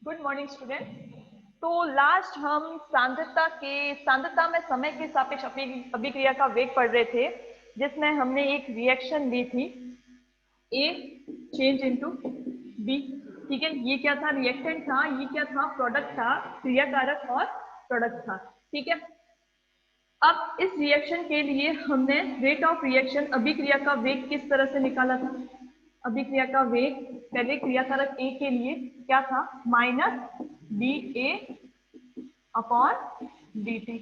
Good morning student. तो last हम सांद्रता में समय के सापेक्ष अभिक्रिया का वेग पढ़ रहे थे, जिसमें हमने एक रिएक्शन ली थी ए चेंज इनटू बी। ठीक है, ये क्या था? रिएक्टेंट था। ये क्या था? प्रोडक्ट था। क्रियाकारक और प्रोडक्ट था। ठीक है, अब इस रिएक्शन के लिए हमने रेट ऑफ रिएक्शन अभिक्रिया का वेग किस तरह से निकाला था? अभिक्रिया का वेग पहले क्रियाकारक ए के लिए क्या था? Minus D A upon D T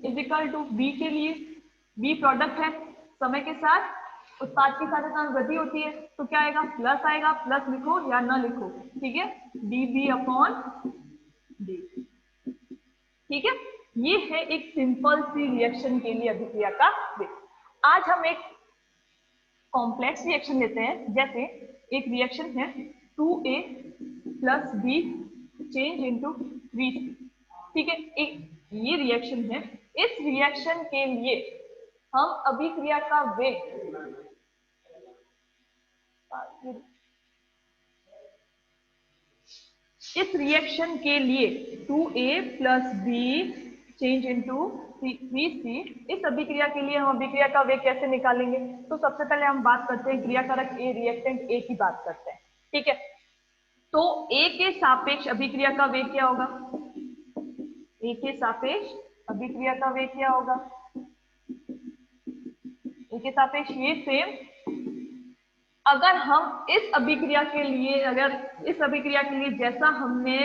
is equal to B के लिए, बी प्रोडक्ट है, समय के साथ उत्पाद के साथ वृद्धि होती है, तो क्या आएगा? प्लस आएगा। प्लस लिखो या ना लिखो, ठीक है, डी बी अपॉन डी। ठीक है, ये है एक सिंपल सी रिएक्शन के लिए अभिक्रिया का वेग। आज हम एक कॉम्प्लेक्स रिएक्शन लेते हैं। जैसे एक रिएक्शन है 2A plus B change into 3C। ठीक है, एक ये रिएक्शन है। इस रिएक्शन के लिए हम अभिक्रिया का वेग इस रिएक्शन के लिए 2A plus B change into 3C, इस अभिक्रिया के लिए हम अभिक्रिया का वेग कैसे निकालेंगे? तो सबसे पहले हम बात करते हैं क्रियाकारक ए, रिएक्टेंट ए की बात करते हैं। ठीक है, तो ए के सापेक्ष अभिक्रिया का वेग क्या होगा? ए के सापेक्ष अभिक्रिया का वेग क्या होगा? ए के सापेक्ष ये सेम। अगर हम इस अभिक्रिया के लिए जैसा हमने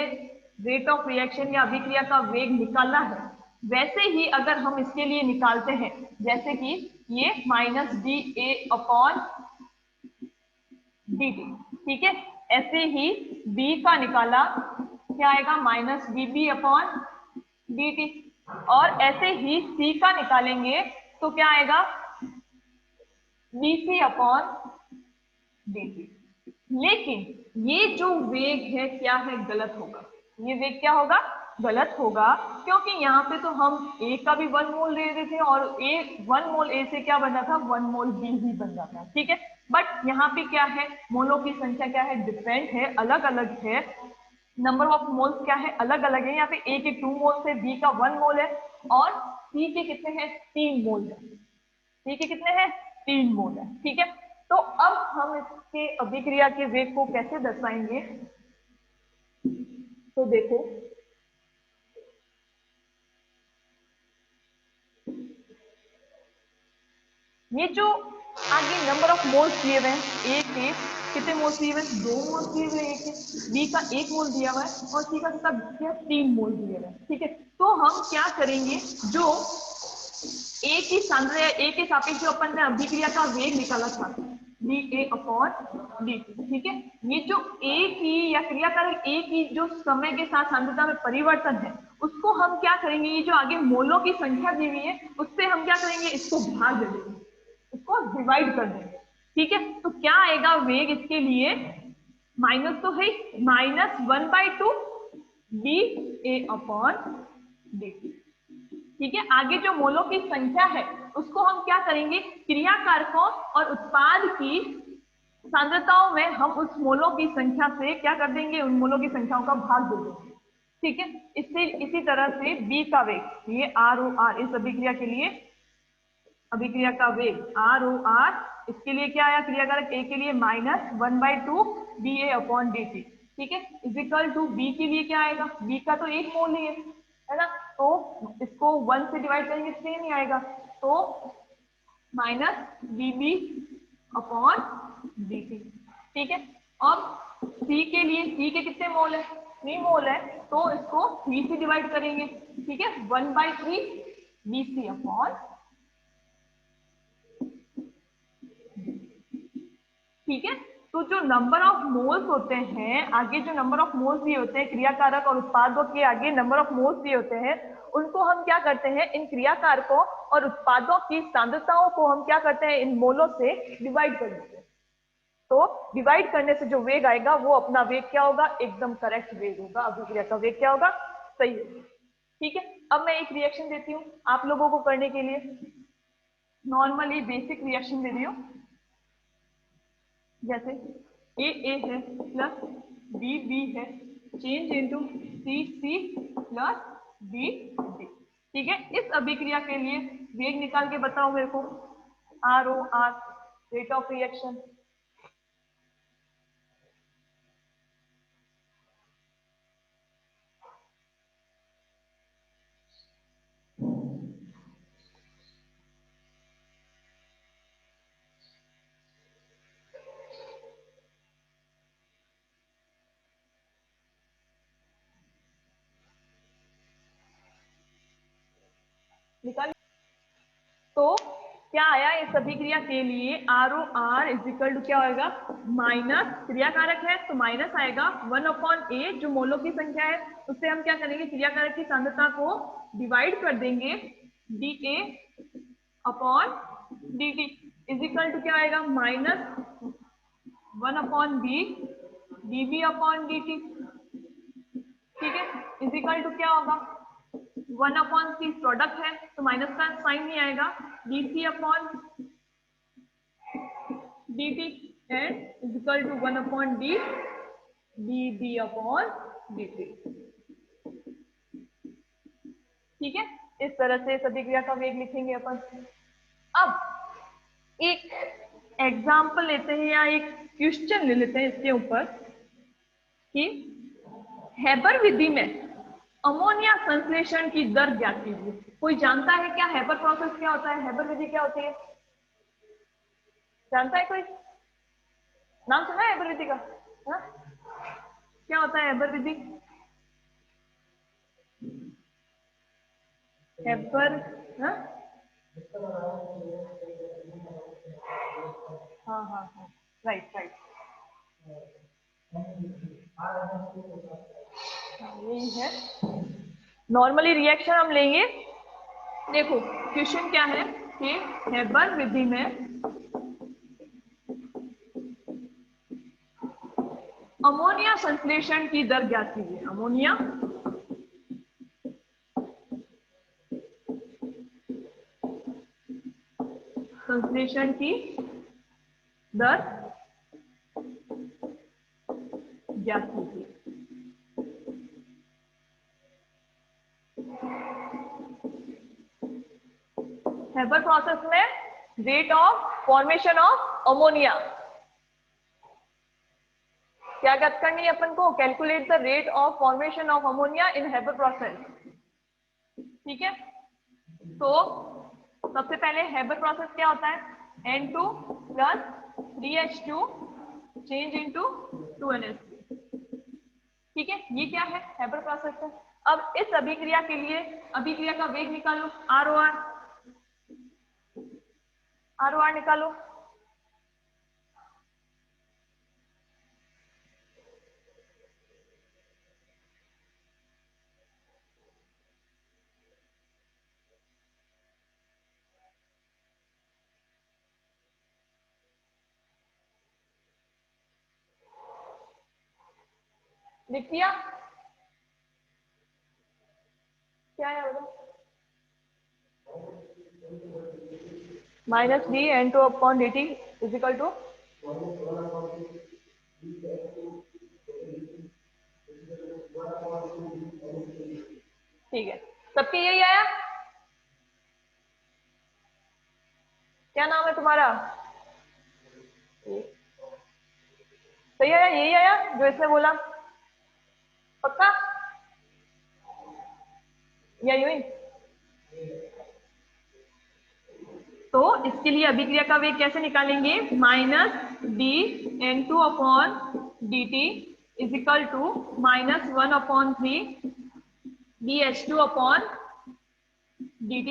रेट ऑफ रिएक्शन या अभिक्रिया का वेग निकाला है, वैसे ही अगर हम इसके लिए निकालते हैं, जैसे कि ये minus D A upon D T. ठीक है, ऐसे ही बी का निकाला, क्या आएगा? Minus D B upon D T. और ऐसे ही सी का निकालेंगे तो क्या आएगा? B C upon D T. लेकिन ये जो वेग है क्या है? गलत होगा। ये वेग क्या होगा? गलत होगा, क्योंकि यहाँ पे तो हम ए का भी 1 मोल ले रहे थे और 1 मोल ए से क्या बना था? 1 मोल बी ही बन रहा था। ठीक है, बट यहाँ पे क्या है? मोलों की संख्या क्या है? डिफरेंट है, अलग अलग है। नंबर ऑफ मोल्स क्या है? अलग अलग है। यहाँ पे ए के 2 मोल्स है, बी का 1 मोल है, और सी के कितने हैं? 3 मोल है। सी के कितने हैं? 3 मोल है। ठीक है, तो अब हम इसके अभिक्रिया के वेग को कैसे दर्शाएंगे? तो देखो, ये जो आगे नंबर ऑफ मोल्स दिए हुए हैं, ए के कितने मोल्स दिए हुए हैं? 2 मोल्स दिए हुए हैं। ए के, बी का 1 मोल दिया हुआ है, और सी का कितना? 3 मोल दिए हुए हैं। ठीक है, तो हम क्या करेंगे? जो ए की सांद्रता, ए के सापेक्ष जो अपन ने अभिक्रिया का वेग निकाला था, D A upon D T. ठीक है, ये जो ए की या क्रियाकारक ए की जो समय के साथ सांद्रता में परिवर्तन है, उसको हम क्या करेंगे? ये जो आगे मोलों की संख्या दी हुई है, उससे हम क्या करेंगे? इसको भाग दे देंगे, इसको डिवाइड कर देंगे। ठीक है, तो क्या आएगा वेग इसके लिए? माइनस तो है, -1/2 D A upon D T. ठीक है, आगे जो मोलों की संख्या है उसको हम क्या करेंगे? क्रियाकारकों और उत्पाद की सांद्रताओं में हम उस मोलों की संख्या से क्या कर देंगे? उन मोलों की संख्याओं का भाग दे देंगे। ठीक है, इससे इसी तरह से बी का वेग, ये आर ओ आर, इस अभिक्रिया के लिए अभिक्रिया का वेग आर ओ आर, इसके लिए क्या आया? क्रियाकारक ए के लिए -1/2 D A upon D T. ठीक है, इजिकल टू बी के लिए क्या आएगा? बी का तो 1 मोल ही है ना, तो इसको 1 से डिवाइड करेंगे, इससे नहीं आएगा, तो minus D B upon D T. ठीक है, अब सी के लिए, सी के कितने मोल है? 3 मोल है, तो इसको 3 से डिवाइड करेंगे। ठीक है, 1/3 बी सी अपॉन। ठीक है, तो जो नंबर ऑफ मोल्स होते हैं, आगे जो नंबर ऑफ मोल्स दिए होते हैं क्रियाकारक और उत्पादों के आगे नंबर ऑफ मोल्स दिए होते हैं, उनको हम क्या करते हैं? इन क्रियाकारकों और उत्पादों की सांद्रताओं को हम क्या करते हैं? इन मोलों से डिवाइड कर देते हैं। तो डिवाइड करने से जो वेग आएगा वो अपना वेग क्या होगा? एकदम करेक्ट वेग होगा। अभिक्रिया का वेग क्या होगा? सही होगा। ठीक है, अब मैं एक रिएक्शन देती हूँ आप लोगों को करने के लिए। नॉर्मली बेसिक रिएक्शन दे रही हूँ, जैसे ए है प्लस बी है change into CC plus BD। ठीक है, इस अभिक्रिया के लिए वेग निकाल के बताओ मेरे को। ROR, rate of reaction. निकाल। तो क्या आया इस अभिक्रिया के लिए? ROR इज इक्वल टू क्या होगा? माइनस, क्रियाकारक है तो माइनस आएगा 1/A, जो मोलों की संख्या है उससे हम क्या करेंगे, क्रियाकारक की सांद्रता को डिवाइड कर देंगे, DA upon DT is equal to क्या आएगा? Minus 1/B DB upon DT। ठीक है, इज इक्वल टू क्या होगा? 1/C प्रोडक्ट है तो माइनस का साइन नहीं आएगा, DC upon DT and is equal to 1/D DB upon DT। ठीक है, इस तरह से प्रतिक्रिया का वेग लिखेंगे अपन। अब एक एग्जाम्पल लेते हैं या एक क्वेश्चन ले लेते हैं इसके ऊपर कि हेबर विधि में अमोनिया संश्लेषण की दर ज्ञात कीजिए। कोई जानता है क्या हेबर प्रोसेस क्या होता है, हेबर विधि क्या होती है? जानता है कोई? नाम सुना है हेबर विधि का? हा? क्या होता है हेबर विधि? हेबर, हाँ हाँ हाँ, राइट राइट, यही है। नॉर्मली रिएक्शन हम लेंगे। देखो क्वेश्चन क्या है कि हेबर विधि में अमोनिया संश्लेषण की दर ज्ञात कीजिए। अमोनिया संश्लेषण की दर ज्ञात कीजिए। हेबर प्रोसेस में rate of formation of ammonia क्या ज्ञात करनी है अपन को? Calculate the rate of formation of ammonia in Haber process. ठीक है, तो सबसे पहले हेबर प्रोसेस क्या होता है? N2 plus 3H2 change into 2NH3। ठीक है, ये क्या है? हेबर प्रोसेस है। अब इस अभिक्रिया के लिए अभिक्रिया का वेग निकालो, ROR। ROR निकालो। लिख दिया? क्या है बताओ? -B N2 upon DT is equal to, ठीक है, सबके यही आया? क्या नाम है तुम्हारा? सही आया? यही आया जो इसने बोला? पक्का या यूं ही? तो इसके लिए अभिक्रिया का वेग कैसे निकालेंगे? -D N2 upon DT is equal to -1/3 BH2 upon DT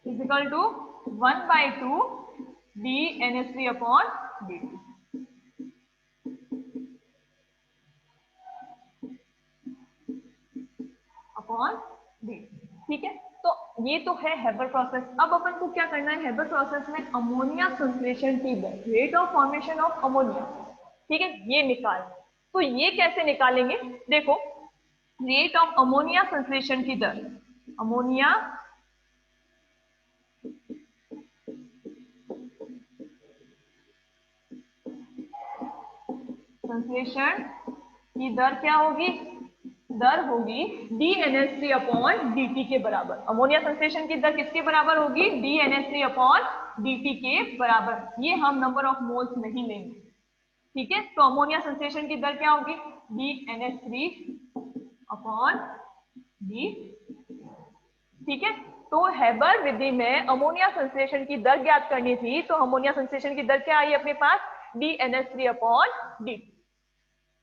is equal to 1/2 DNH3 upon DT। Upon D. ठीक है, तो ये तो है हेबर प्रोसेस। अब अपन को क्या करना है? हेबर प्रोसेस में अमोनिया संश्लेषण की दर, rate of formation of ammonia, ठीक है, ये निकाल। तो ये कैसे निकालेंगे? देखो, रेट ऑफ अमोनिया संश्लेषण की दर, अमोनिया संश्लेषण की दर क्या होगी? दर होगी DNS3 अपॉन dt के बराबर। अमोनिया संश्लेषण की दर किसके बराबर होगी? DNS3 अपॉन dt के बराबर। ये हम नंबर ऑफ मोल्स नहीं लेंगे, ठीक है। तो अमोनिया संश्लेषण की दर क्या होगी? DNS3 अपॉन dt, ठीक है। तो हेबर विधि में अमोनिया संश्लेषण की दर ज्ञात करनी थी, तो अमोनिया संश्लेषण की दर क्या आई अपने पास? DNS3 अपॉन dt,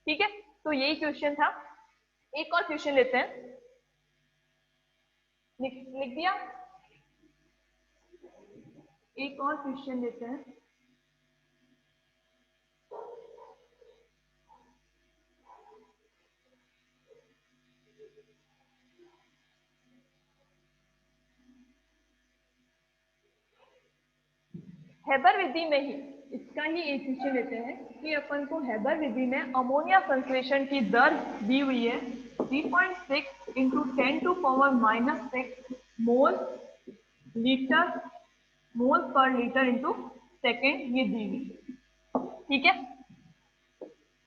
ठीक है। तो यही क्वेश्चन था। एक और क्वेश्चन लेते हैं, लिख दिया। एक और क्वेश्चन लेते हैं। हेबर विधि में ही इसका ही एक क्वेश्चन लेते हैं कि अपन को हेबर विधि में अमोनिया संश्लेषण की दर दी हुई है 3.6 इंटू 10⁻⁻6 मोल लीटर मोल पर लीटर इंटू सेकेंड, ये दी हुई है, ठीक है।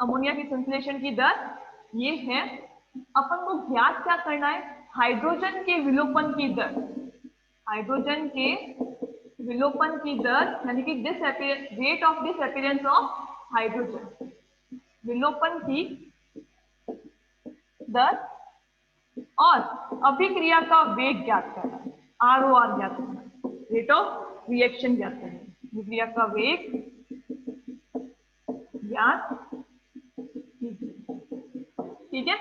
अमोनिया की संश्लेषण की दर ये है। अपन को ज्ञात क्या करना है? हाइड्रोजन के विलोपन की दर। हाइड्रोजन के विलोपन की दर यानी कि rate of disappearance of hydrogen, विलोपन की दर और अभिक्रिया का वेग ज्ञात करना है, ROR ज्ञात करना है, रेट ऑफ रिएक्शन ज्ञात करना है, अभिक्रिया का वेग ज्ञात, ठीक है।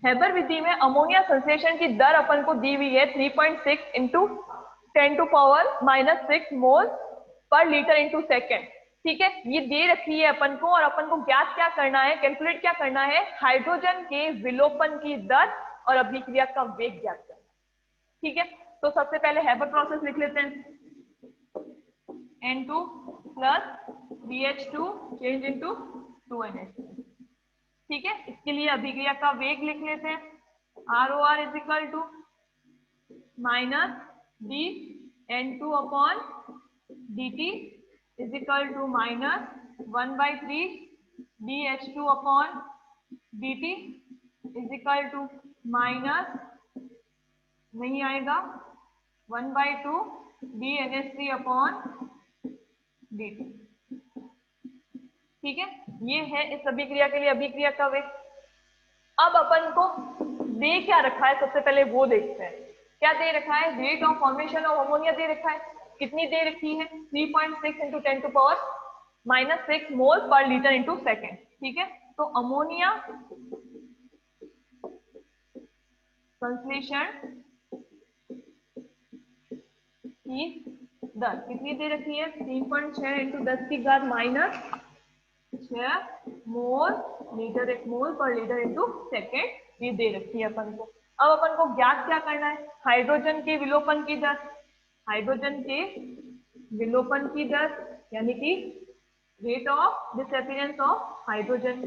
हेबर विधि में अमोनिया संश्लेषण की दर अपन को दी हुई है 3.6 इंटू 10⁻⁻6 मोल पर लीटर इंटू सेकेंड, ठीक है। ये दे रखी है अपन को और अपन को ज्ञात क्या करना है, कैलकुलेट क्या करना है? हाइड्रोजन के विलोपन की दर और अभिक्रिया का वेग ज्ञात करना, ठीक है। तो सबसे पहले हेबर प्रोसेस लिख लेते हैं। N2 plus BH2 change into 2NH2, ठीक है। इसके लिए अभिक्रिया का वेग लिख लेते हैं। ROR is equal to minus DN2 upon dt is equal to minus 1/3 BH2 upon dt is equal to minus, नहीं आएगा, 1/2 DNH3 अपॉन dt, ठीक है। ये है इस अभिक्रिया के लिए अभिक्रिया का वेग। अब अपन को दे क्या रखा है, सबसे पहले वो देखते हैं। क्या दे रखा है? Rate of formation of ammonia दे रखा है। कितनी दे रखी है? 3.6 इंटू 10⁻⁻6 मोल पर लीटर इंटू सेकेंड, ठीक है। तो अमोनिया संश्लेषण की दर कितनी दे रखी है? 3.6 इंटू 10⁻⁻6 मोल लीटर एक मोल पर लीटर इंटू सेकेंड, ये दे रखी है अपन को। अब अपन को ज्ञात क्या करना है? हाइड्रोजन के विलोपन की दर। हाइड्रोजन के विलोपन की दर यानी कि rate of disappearance of hydrogen,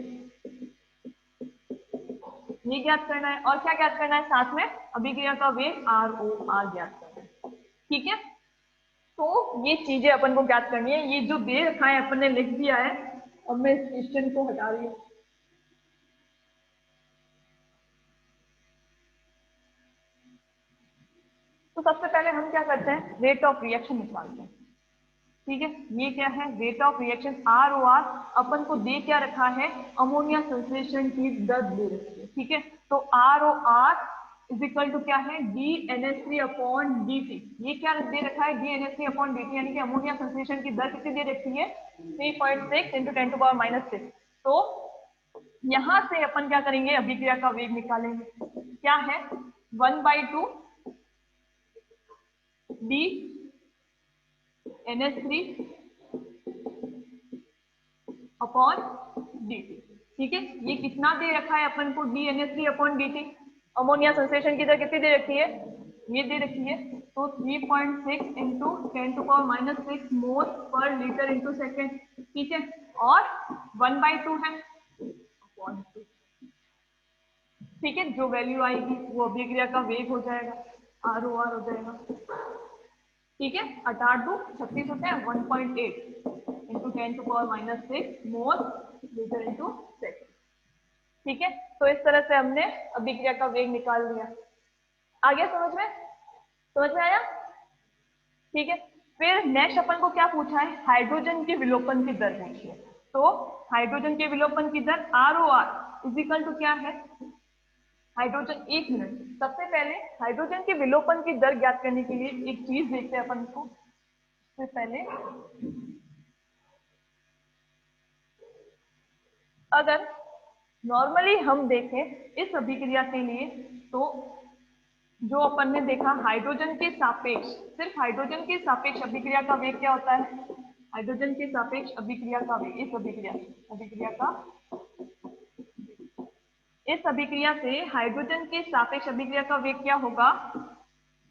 ये ज्ञात करना है। और क्या ज्ञात करना है साथ में? अभिक्रिया का वेग ROR ज्ञात करना है, ठीक है। तो ये चीजें अपन को ज्ञात करनी है। ये जो दे रखा है अपन ने लिख दिया है। अब मैं इस क्वेश्चन को हटा रही हूँ। तो सबसे पहले हम क्या करते हैं? रेट ऑफ रिएक्शन निकालते हैं, ठीक है। ये क्या है? Rate of reaction ROR। अपन को दे क्या रखा है? अमोनिया संश्लेषण की दर दे रखी है, ठीक है। तो ROR इज इक्वल टू क्या है? DNH3 upon dt। ये क्या दे रखा है? DNH3 अपॉन dt, यानी कि अमोनिया संश्लेषण की दर कितनी दे रखी है? 3.6 इंटू 10⁻⁻6। तो यहां से अपन क्या करेंगे? अभिक्रिया का वेग निकालेंगे। क्या है? 1/2 DNH3 अपॉन dt, ठीक है। ये कितना दे रखा है अपन को? DNH3 upon dt। अमोनिया संश्लेषण की दर कितनी दे रखी है? ये दे रखी है। तो 3.6 इंटू 10⁻⁻6 मोल पर लीटर इंटू सेकेंड, ठीक है। और 1/2 है अपॉन 2, ठीक है। जो वैल्यू आएगी वो अभिक्रिया का वेग हो जाएगा, ROR हो जाएगा, ठीक है। 8 8 2 36 होते हैं 1.8, into 10⁻⁶ mole litre into second. ठीक है, तो इस तरह से हमने अभिक्रिया का वेग निकाल लिया। आ गया समझ में? समझ में आया? ठीक है, फिर नेक्स्ट अपन को क्या पूछा है, हाइड्रोजन के विलोपन की दर पूछी है। तो हाइड्रोजन के विलोपन की दर ROR इजिकल टू क्या है, हाइड्रोजन, एक मिनट, सबसे पहले हाइड्रोजन के विलोपन की दर ज्ञात करने के लिए एक चीज देखते हैं अपन को। सबसे पहले अगर नॉर्मली हम देखें इस अभिक्रिया के लिए, तो जो अपन ने देखा हाइड्रोजन के सापेक्ष, सिर्फ हाइड्रोजन के सापेक्ष अभिक्रिया का वेग क्या होता है, हाइड्रोजन के सापेक्ष अभिक्रिया का वेग, इस अभिक्रिया का इस अभिक्रिया से हाइड्रोजन के सापेक्ष अभिक्रिया का वेग क्या होगा,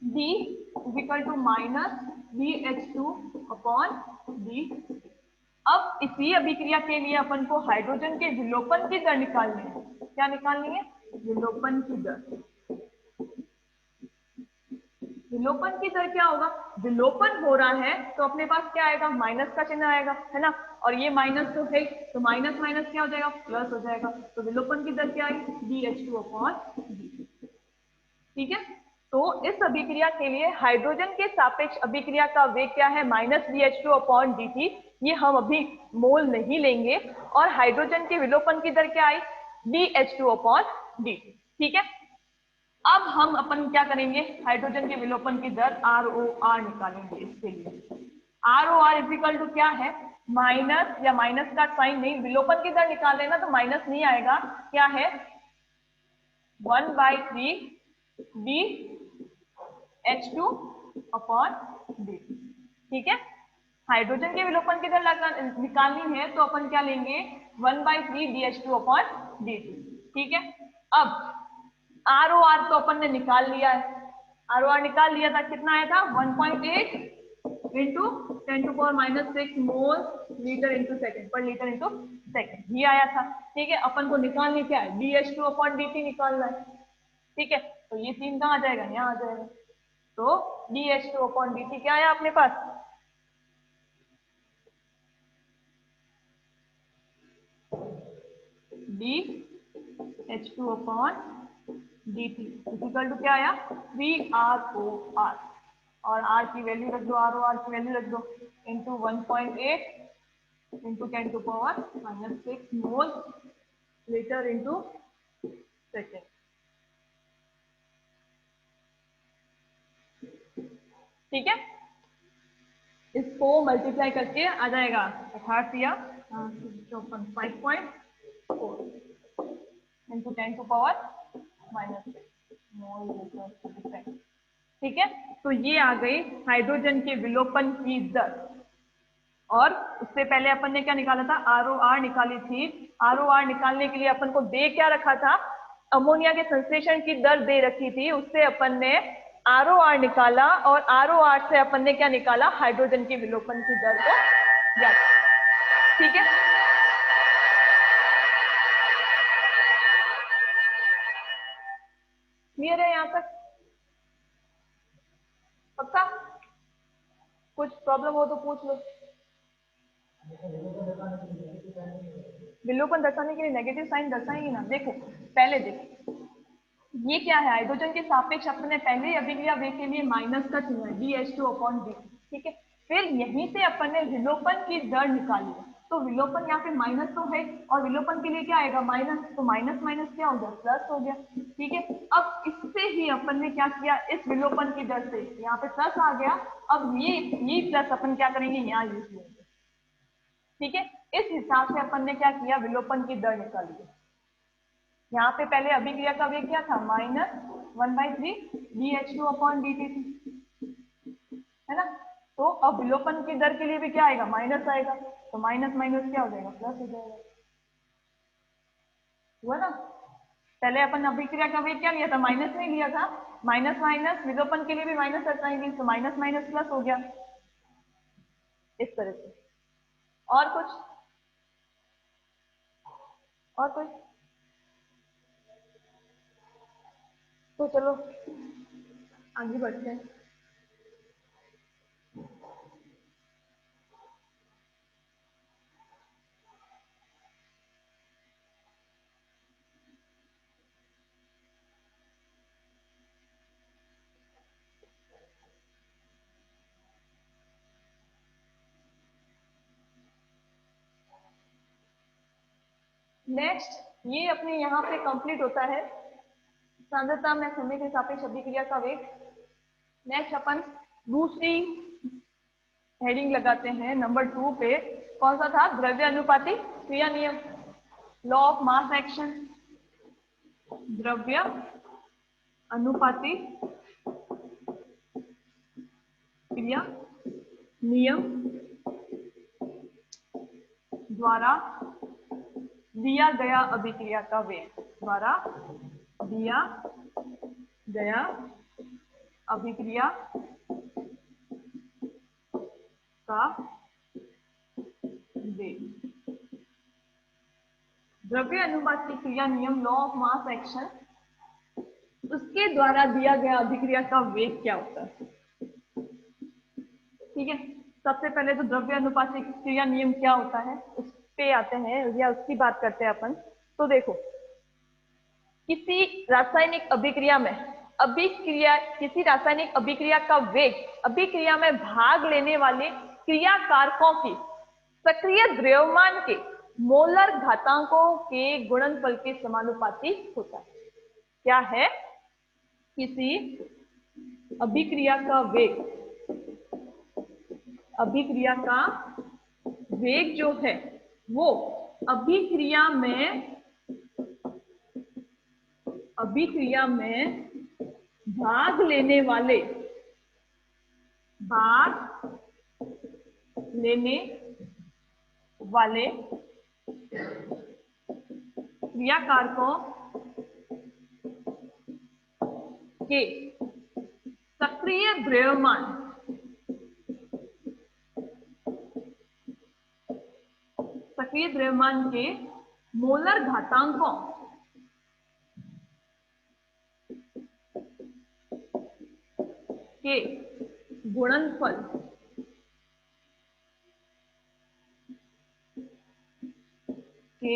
D equal to minus BH2/D। अब इसी अभिक्रिया के लिए अपन को हाइड्रोजन के विलोपन की दर निकालनी है। क्या निकालनी है, विलोपन की दर। विलोपन की दर क्या होगा, विलोपन हो रहा है तो अपने पास क्या आएगा, माइनस का चिन्ह आएगा, है ना, और ये माइनस तो है, तो माइनस माइनस क्या हो जाएगा, प्लस हो जाएगा। तो विलोपन की दर क्या आएगी, BH2/D। ठीक है, तो इस अभिक्रिया के लिए हाइड्रोजन के सापेक्ष अभिक्रिया का वेग क्या है, -BH2/dt। ये हम अभी मोल नहीं लेंगे, और हाइड्रोजन के विलोपन की दर क्या आई, BH2/dt। ठीक है, अब हम अपन क्या करेंगे, हाइड्रोजन के विलोपन की दर ROR निकालेंगे। इसके लिए ROR इक्वल टू क्या है, माइनस, या माइनस का साइन नहीं, विलोपन की दर निकाल लेना तो माइनस नहीं आएगा, क्या है 1/3 BH2/D। ठीक है, हाइड्रोजन के विलोपन की दर निकालनी है तो अपन क्या लेंगे, 1/3 BH2/D। ठीक है, अब ROR तो अपन ने निकाल लिया है, ROR निकाल लिया था, कितना आया था 1.8 into 10⁻⁶ mole litre into second, पर लीटर इंटू सेकेंड ही आया था। ठीक है, अपन को निकालनी क्या है, BH2/dt निकालना है। ठीक है, तो ये 3 कहाँ आ जाएगा, यहाँ आ जाएगा। तो BH2/dt क्या आया अपने पास, BH2/dt इक्वल टू क्या आया, 3ROR, और R की वैल्यू रख दो, ROR की वैल्यू रख दो, into 1.8 into 10⁻⁶ mole litre into second. ठीक है, इसको मल्टीप्लाई करके आ जाएगा 18 या 5.4 इंटू 10⁻⁻6 मोल लीटर सेकेंड। ठीक है, तो ये आ गई हाइड्रोजन के विलोपन की दर। और उससे पहले अपन ने क्या निकाला था, ROR निकाली थी। ROR निकालने के लिए अपन को दे क्या रखा था, अमोनिया के संश्लेषण की दर दे रखी थी, उससे अपन ने ROR निकाला, और ROR से अपन ने क्या निकाला, हाइड्रोजन के विलोपन की दर को ज्ञात किया। ठीक है, क्लियर है यहाँ तक, पक्का? कुछ प्रॉब्लम हो तो पूछ लो। विलोपन दर्शाने के लिए नेगेटिव साइन दर्शाएंगे ना, देखो पहले देखो, ये क्या है, हाइड्रोजन के सापेक्ष अपने पहले ही अभिक्रिया वेग के लिए माइनस का चिन्ह है, BH2/D। ठीक है, फिर यहीं से अपन ने विलोपन की दर निकाली है, तो विलोपन यहाँ पे माइनस तो है, और विलोपन के लिए क्या आएगा, माइनस, तो माइनस माइनस क्या हो गया, प्लस हो गया। ठीक है, अब इससे ही अपन ने क्या किया, इस विलोपन की दर से यहाँ पे प्लस आ गया, अब ये प्लस अपन क्या करेंगे, यहाँ यूज करेंगे। ठीक है, इस हिसाब से अपन ने क्या किया, विलोपन की दर निकाली है। यहाँ पे पहले अभिक्रिया का वेग क्या था, -1/3 BH2/dt थी, है ना, तो अब विलोपन की दर के लिए भी क्या आएगा, माइनस आएगा, तो माइनस माइनस क्या हो जाएगा, प्लस हो जाएगा। हुआ ना, पहले अपन अभिक्रिया का वेग क्या लिया था, माइनस में लिया था, माइनस माइनस विलोपन के लिए भी माइनस हटाएंगे, तो माइनस माइनस प्लस हो गया, इस तरह से। और कुछ, और कुछ, तो चलो आगे बढ़ते हैं। नेक्स्ट ये अपने यहाँ पे कंप्लीट होता है सांद्रता में समय के सापेक्ष अभिक्रिया का वेग। नेक्स्ट अपन दूसरी हेडिंग लगाते हैं नंबर 2 पे। कौन सा था? द्रव्य अनुपाती क्रिया नियम, लॉ ऑफ मास एक्शन। द्रव्य अनुपाती क्रिया नियम द्वारा दिया गया अभिक्रिया का वेग, द्वारा दिया गया अभिक्रिया का वेग। द्रव्य अनुपाती क्रिया नियम, लॉ ऑफ मास एक्शन, उसके द्वारा दिया गया अभिक्रिया का वेग क्या होता है? ठीक है, सबसे पहले तो द्रव्य अनुपाती क्रिया नियम क्या होता है उस पे आते हैं या उसकी बात करते हैं अपन। तो देखो, किसी रासायनिक अभिक्रिया में किसी रासायनिक अभिक्रिया का वेग अभिक्रिया में भाग लेने वाले क्रिया कारकों की सक्रिय द्रव्यमान के मोलर घातांकों के गुणनफल के समानुपाती होता है। क्या है? किसी अभिक्रिया का वेग जो है वो अभिक्रिया में भाग लेने वाले क्रिया कारकों के सक्रिय द्रव्यमान के मोलर घातांकों के गुणनफल के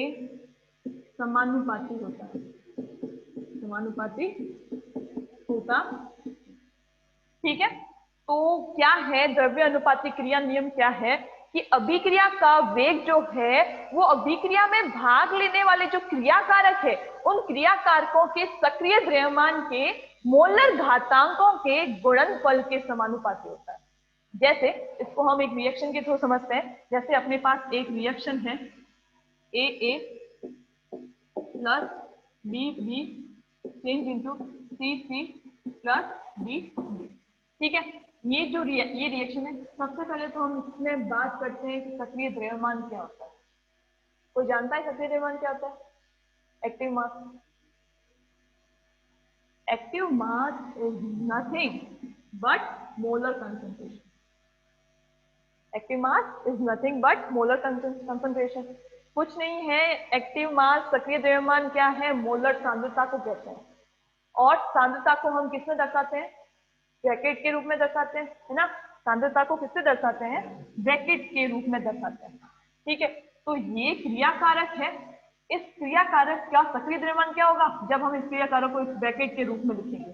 समानुपाती होता है। ठीक है, तो क्या है द्रव्य अनुपाती क्रिया नियम? क्या है कि अभिक्रिया का वेग जो है वो अभिक्रिया में भाग लेने वाले जो क्रिया कारक है उन क्रिया कारकों के सक्रिय द्रव्यमान के मोलर घातांकों के गुणनफल के समानुपाती होता है। जैसे इसको हम एक रिएक्शन के थ्रू समझते हैं। जैसे अपने पास एक रिएक्शन है AA plus BB change into CC plus D। ठीक है, ये रिएक्शन है। सबसे पहले तो हम इसमें बात करते हैं कि सक्रिय द्रव्यमान क्या होता है। कोई जानता है सक्रिय द्रव्यमान क्या होता है? Active mass. Active mass is nothing but molar concentration. Active mass is nothing but molar concentration. कुछ नहीं है, एक्टिव मास सक्रिय द्रव्यमान क्या है? मोलर सांद्रता को कहते हैं। और सांद्रता को हम किसमें दर्शाते हैं? ब्रैकेट के रूप में दर्शाते हैं, है ना। सांद्रता को किससे दर्शाते हैं? ब्रैकेट के रूप में दर्शाते हैं। ठीक है, तो ये क्रिया कारक है। इस क्रिया कारक का सक्रिय द्रव्यमान क्या होगा जब हम इस क्रिया कारक को इस ब्रैकेट के रूप में लिखेंगे?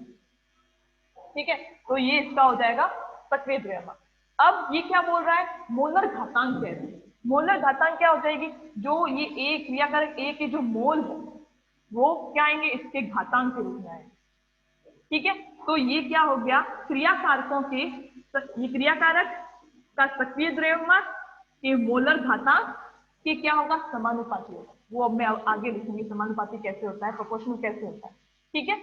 ठीक है, तो ये इसका हो जाएगा सक्रिय द्रव्यमान। अब ये क्या बोल रहा है? मोलर घातांक कह रहे हैं। मोलर घातांक क्या हो जाएगी? जो ये ए क्रिया कारक ए के जो मोल है वो क्या आएंगे? इसके घातांक के रूप में आएंगे। ठीक है, तो ये क्या हो गया? क्रिया कारकों के, ये क्रिया कारक का सक्रिय द्रव्यमान के मोलर घातांक के क्या होगा? समानुपाती होगा। वो अब मैं आगे लिखूंगी समानुपाती कैसे होता है, प्रोपोर्शनल कैसे होता है। ठीक है,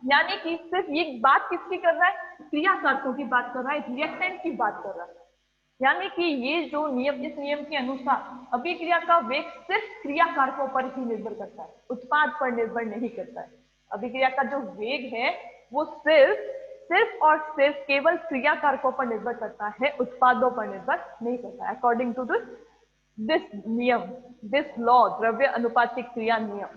यानी कि सिर्फ ये बात किसकी कर रहा है? क्रिया कारकों की बात कर रहा है, रिएक्टेंट की बात कर रहा है। यानी कि ये जो नियम, इस नियम के अनुसार अभिक्रिया का वेग सिर्फ क्रिया कारकों पर ही निर्भर करता है, उत्पाद पर निर्भर नहीं करता है। अभिक्रिया का जो वेग है वो सिर्फ और सिर्फ केवल क्रिया कारकों पर निर्भर करता है, उत्पादों पर निर्भर नहीं करता है। अकॉर्डिंग टू दिस नियम, दिस लॉ, द्रव्य अनुपातिक क्रिया नियम।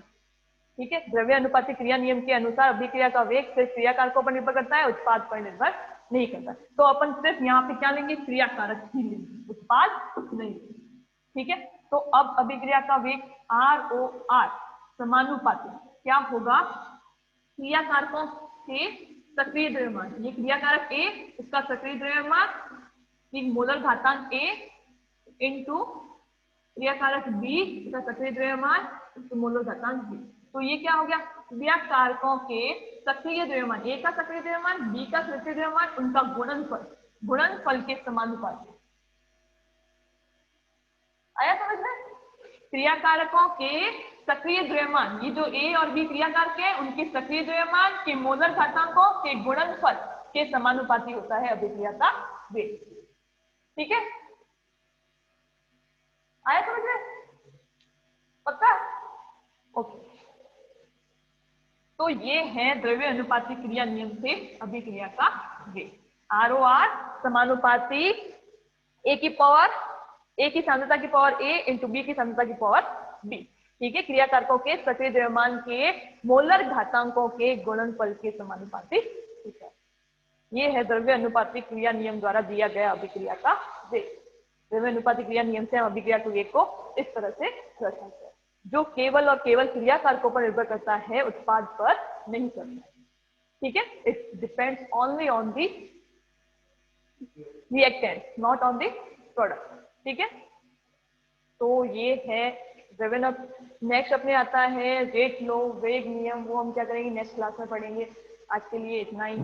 ठीक है, द्रव्य अनुपातिक क्रिया नियम के अनुसार अभिक्रिया का वेग सिर्फ क्रिया कारकों पर निर्भर करता है, उत्पाद पर निर्भर नहीं करता। तो अपन सिर्फ यहाँ पे क्या लेंगे? क्रिया कारक ही लेंगे, उत्पाद नहीं। ठीक है, तो अब अभिक्रिया का वेग ROR समानुपाती क्या होगा? क्रिया कारकों के सक्रिय द्रव्यमान, ये क्रिया कारक A, इसका सक्रिय द्रव्यमान मोलर घातांक A इंटू क्रिया कारक B, इसका सक्रिय द्रव्यमान मोलर घातांक बी। तो ये क्या हो गया, क्रिया कारकों के सक्रिय द्रव्यमान, ए का सक्रिय द्रव्यमान, बी का सक्रिय द्रव्यमान, उनका गुणनफल के समानुपाती। आया समझ में? क्रिया कारकों के सक्रिय द्रव्यमान, ये जो ए और बी क्रिया कारक है, उनके सक्रिय द्रव्यमान के मोलर घातांकों के गुणनफल के समानुपाती होता है अभिक्रिया का वेग। ठीक है, आया समझ में? पक्का? ओके। तो ये है द्रव्य अनुपाती क्रिया नियम से अभिक्रिया का वेग। ROR समानुपाती ए की पावर, ए की सांद्रता की पावर ए इंटू बी की सांद्रता की पावर बी। ठीक है, क्रिया कारकों के सक्रिय द्रव्यमान के मोलर घातांकों के गुणनफल के समानुपाती होता है। ये है द्रव्य अनुपाती क्रिया नियम द्वारा दिया गया अभिक्रिया का वेग। द्रव्य अनुपाती क्रिया नियम से हम अभिक्रिया के वेग को इस तरह से दर्शाते हैं, जो केवल और केवल क्रिया कारकों पर निर्भर करता है, उत्पाद पर नहीं करता है। ठीक है, it depends only on the reactant, not on the product. ठीक है, तो ये है द्रव्य। नेक्स्ट अपने आता है रेट लो वेग नियम, वो हम क्या करेंगे नेक्स्ट क्लास में पढ़ेंगे। आज के लिए इतना ही।